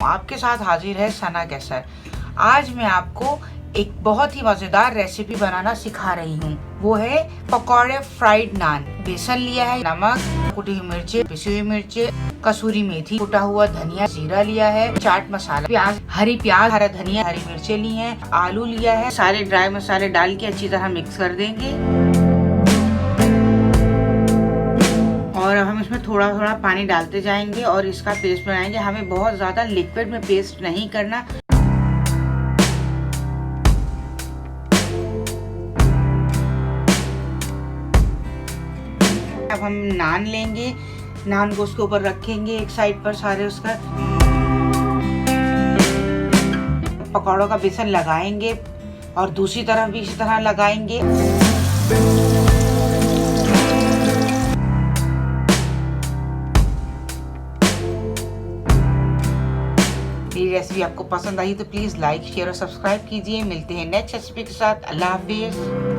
आपके साथ हाजिर है सना कैसर। आज मैं आपको एक बहुत ही मजेदार रेसिपी बनाना सिखा रही हूँ। वो है पकौड़े फ्राइड नान। बेसन लिया है, नमक, कुटी हुई मिर्ची, पिसी हुई मिर्ची, कसूरी मेथी, कुटा हुआ धनिया, जीरा लिया है, चाट मसाला, प्याज, हरी प्याज, हरा धनिया, हरी मिर्ची ली है, आलू लिया है। सारे ड्राई मसाले डाल के अच्छी तरह मिक्स कर देंगे और अब हम इसमें थोड़ा थोड़ा पानी डालते जाएंगे और इसका पेस्ट बनाएंगे। हमें बहुत ज्यादा लिक्विड में पेस्ट नहीं करना। अब हम नान लेंगे, नान को उसके ऊपर रखेंगे एक साइड पर, सारे उसका पकौड़ों का बेसन लगाएंगे और दूसरी तरफ भी इसी तरह लगाएंगे। मेरी रेसिपी आपको पसंद आई तो प्लीज लाइक, शेयर और सब्सक्राइब कीजिए। मिलते हैं नेक्स्ट रेसिपी के साथ। अल्लाह हाफिज।